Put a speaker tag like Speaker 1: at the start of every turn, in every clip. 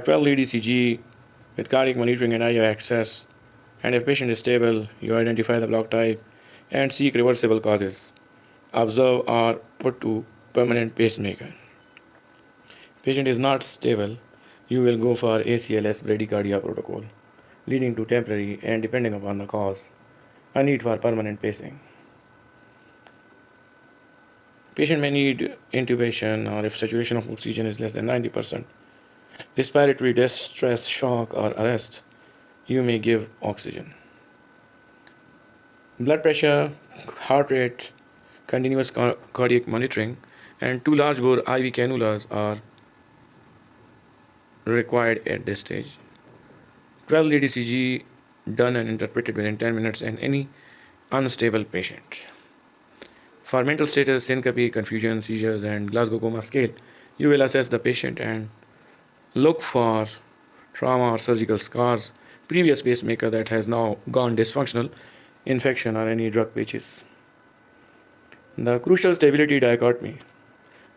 Speaker 1: 12-lead ECG with cardiac monitoring and IO access. And if patient is stable, you identify the block type and seek reversible causes. Observe or put to permanent pacemaker. Patient is not stable, you will go for ACLS bradycardia protocol, leading to temporary and, depending upon the cause, a need for permanent pacing. Patient may need intubation, or if saturation of oxygen is less than 90%, respiratory distress, shock, or arrest, you may give oxygen. Blood pressure, heart rate, continuous cardiac monitoring, and 2 large bore IV cannulas are required at this stage. 12-lead ECG done and interpreted within 10 minutes in any unstable patient. For mental status, syncope, confusion, seizures, and Glasgow Coma Scale, you will assess the patient and look for trauma or surgical scars, previous pacemaker that has now gone dysfunctional, infection, or any drug patches. The crucial stability dichotomy.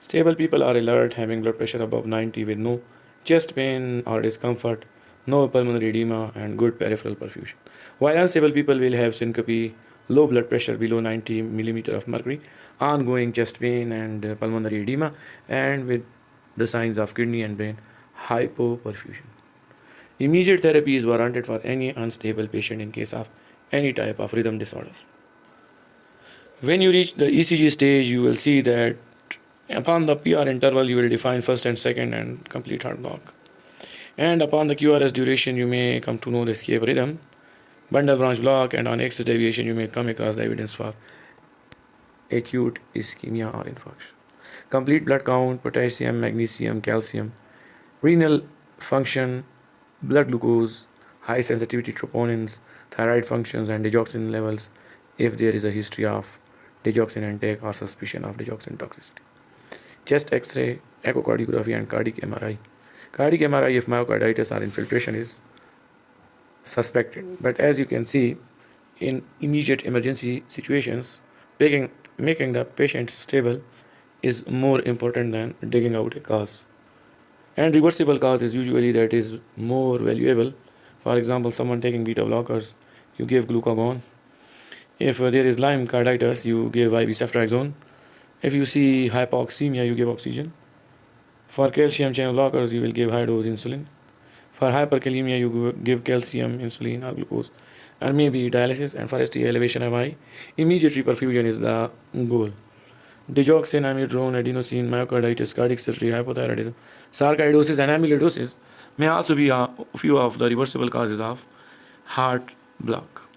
Speaker 1: Stable people are alert, having blood pressure above 90 with no chest pain or discomfort, no pulmonary edema, and good peripheral perfusion. While unstable people will have syncope, low blood pressure below 90 millimeter of mercury, ongoing chest pain and pulmonary edema, and with the signs of kidney and brain hypoperfusion. Immediate therapy is warranted for any unstable patient in case of any type of rhythm disorder. When you reach the ECG stage, you will see that upon the PR interval, you will define first and second and complete heart block. And upon the QRS duration, you may come to know the escape rhythm, bundle branch block, and on axis deviation, you may come across the evidence for acute ischemia or infarction. Complete blood count, potassium, magnesium, calcium, renal function, blood glucose, high sensitivity troponins, thyroid functions, and digoxin levels if there is a history of digoxin intake or suspicion of digoxin toxicity. Chest X-ray, echocardiography, and cardiac MRI. Cardiac MRI if myocarditis or infiltration is suspected. But as you can see, in immediate emergency situations, making the patient stable is more important than digging out a cause. And reversible cause is usually that is more valuable. For example, someone taking beta blockers, you give glucagon. If there is Lyme carditis, you give IV ceftriaxone. If you see hypoxemia, you give oxygen. For calcium channel blockers, you will give high dose insulin. For hyperkalemia, you give calcium, insulin, or glucose, or maybe dialysis. And for ST elevation MI, immediate reperfusion is the goal. Digoxin, amiodarone, adenosine, myocarditis, cardiac surgery, hypothyroidism, sarcoidosis, and amyloidosis may also be a few of the reversible causes of heart block.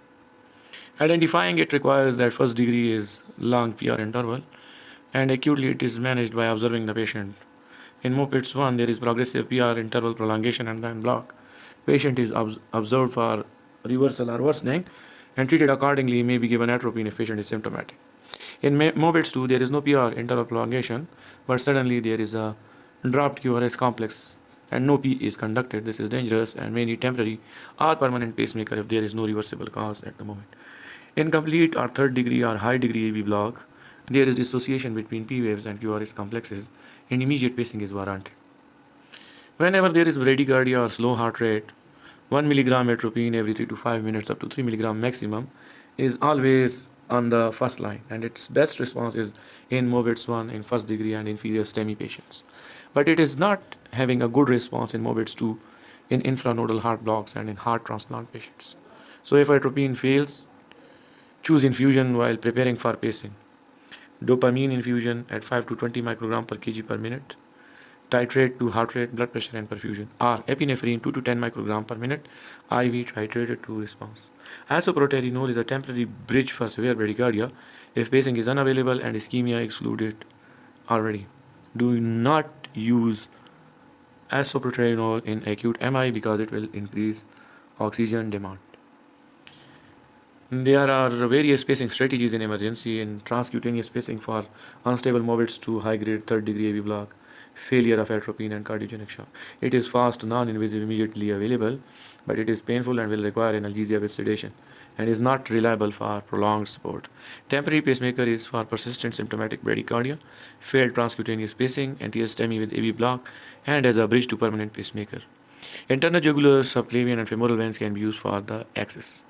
Speaker 1: Identifying it requires that first degree is long PR interval, and acutely it is managed by observing the patient. In MOPITS 1, there is progressive PR interval prolongation and then block. Patient is observed for reversal or worsening and treated accordingly, may be given atropine if patient is symptomatic. In MOPITS 2, there is no PR interval prolongation, but suddenly there is a dropped QRS complex and no P is conducted. This is dangerous and may need temporary or permanent pacemaker if there is no reversible cause at the moment. In complete or third degree or high degree AV block, there is dissociation between P waves and QRS complexes, and immediate pacing is warranted. Whenever there is bradycardia or slow heart rate, 1 milligram atropine every 3 to 5 minutes up to 3 milligram maximum is always on the first line, and its best response is in MOPITS 1 in first degree and inferior STEMI patients. But it is not having a good response in MOPITS 2 in infranodal heart blocks and in heart transplant patients. So if atropine fails, choose infusion while preparing for pacing. Dopamine infusion at 5 to 20 microgram per kg per minute. Titrate to heart rate, blood pressure, and perfusion. Or epinephrine 2 to 10 microgram per minute, IV titrated to response. Isoproterenol is a temporary bridge for severe bradycardia if pacing is unavailable and ischemia excluded already. Do not use isoproterenol in acute MI because it will increase oxygen demand. There are various pacing strategies in emergency. In transcutaneous pacing for unstable MOPITS to high-grade third-degree AV block, failure of atropine, and cardiogenic shock. It is fast, non-invasive, immediately available, but it is painful and will require analgesia with sedation and is not reliable for prolonged support. Temporary pacemaker is for persistent symptomatic bradycardia, failed transcutaneous pacing, NTS STEMI with AV block, and as a bridge to permanent pacemaker. Internal jugular, subclavian, and femoral veins can be used for the access.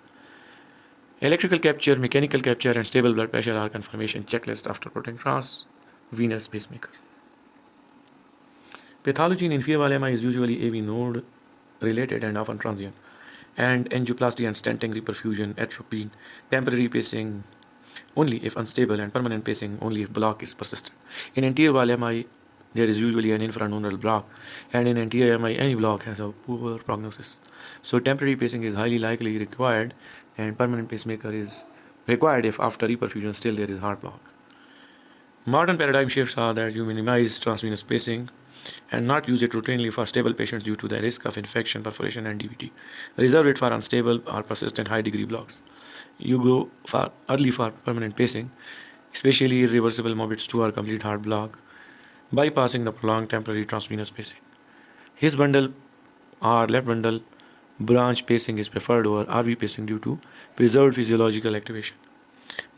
Speaker 1: Electrical capture, mechanical capture, and stable blood pressure are confirmation checklist after putting transvenous pacemaker. Pathology in inferior valve MI is usually AV node related and often transient, and angioplasty and stenting, reperfusion, atropine, temporary pacing only if unstable, and permanent pacing only if block is persistent. In anterior valve MI, there is usually an infranodal block, and in anterior MI, any block has a poor prognosis. So temporary pacing is highly likely required, and permanent pacemaker is required if after reperfusion still there is heart block. Modern paradigm shifts are that you minimize transvenous pacing and not use it routinely for stable patients due to the risk of infection, perforation, and DVT. Reserve it for unstable or persistent high degree blocks. You go for early for permanent pacing, especially irreversible morbid 2 or complete heart block, bypassing the prolonged temporary transvenous pacing. His bundle or left bundle branch pacing is preferred over RV pacing due to preserved physiological activation.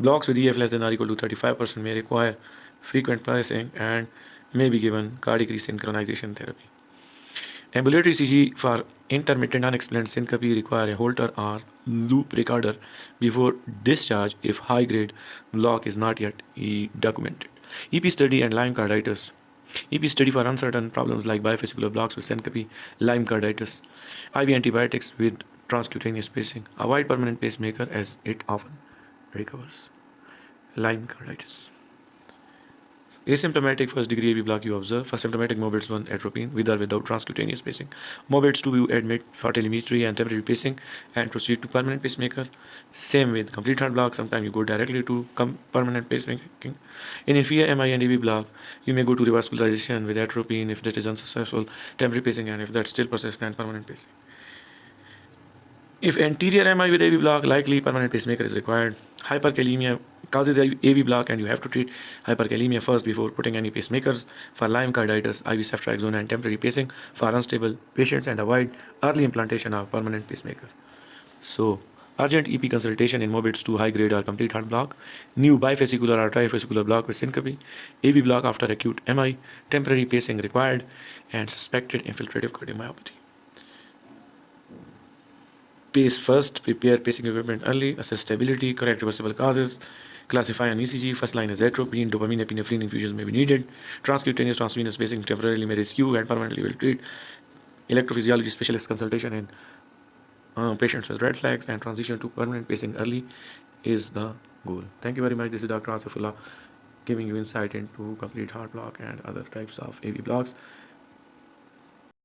Speaker 1: Blocks with EF less than or equal to 35% may require frequent pacing and may be given cardiac resynchronization therapy. Ambulatory CG for intermittent unexplained syncope require a Holter or loop recorder before discharge if high-grade block is not yet documented. EP study and Lyme carditis. EP study for uncertain problems like bifascicular blocks with syncope, Lyme carditis. IV antibiotics with transcutaneous pacing. Avoid permanent pacemaker as it often recovers. Lyme carditis. Asymptomatic first degree AV block you observe. For symptomatic morbid 1 atropine with or without transcutaneous pacing. Morbid 2 you admit for telemetry and temporary pacing and proceed to permanent pacemaker. Same with complete heart block. Sometimes you go directly to permanent pacemaking. In inferior MI and AV block, you may go to revascularization with atropine if that is unsuccessful, temporary pacing, and if that still persists, then permanent pacing. If anterior MI with AV block, likely permanent pacemaker is required. Hyperkalemia causes AV block and you have to treat hyperkalemia first before putting any pacemakers. For Lyme carditis, IV ceftriaxone and temporary pacing for unstable patients and avoid early implantation of permanent pacemaker. So, urgent EP consultation in morbid 2 high grade or complete heart block, new bifascicular or trifascicular block with syncope, AV block after acute MI, temporary pacing required, and suspected infiltrative cardiomyopathy. Pace first, prepare pacing equipment early, assess stability, correct reversible causes, classify an ECG. First line is atropine, dopamine, epinephrine infusions may be needed. Transcutaneous transvenous pacing temporarily may rescue and permanently will treat. Electrophysiology specialist consultation in patients with red flags and transition to permanent pacing early is the goal. Thank you very much. This is Dr. Asifullah giving you insight into complete heart block and other types of AV blocks.